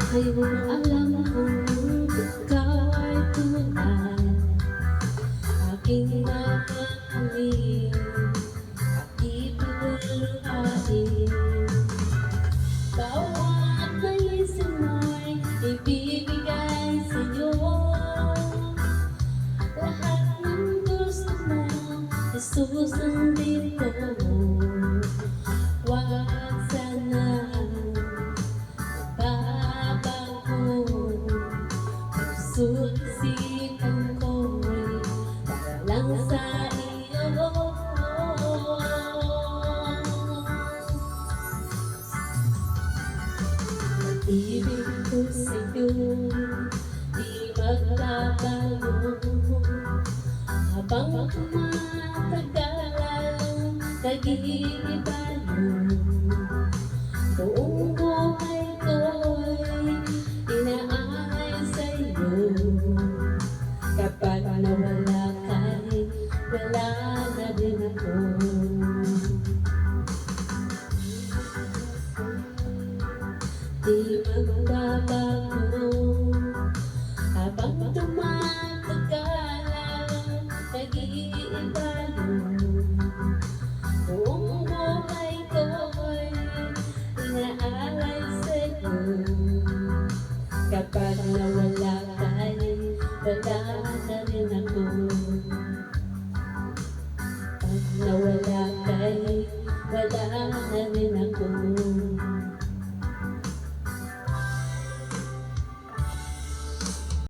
Ngayon alam kong ikaw ay tunay, aking mamahalin at ipinulhain. Bawat naisin mo'y ibibigay sa'yo, lahat ng gusto mo isusundin ko. Wag sana babago, puso't isipan ko'y para lang sa iyo. Pag-ibig ko sa'yo di magbabago, habang tumatagal lalong nag-iiba mo. Buong buhay ko'y inaalay sa'yo, kapag nawala ka'y wala na din ako. Di magbabago, habang tumatagal lalong nag-iiba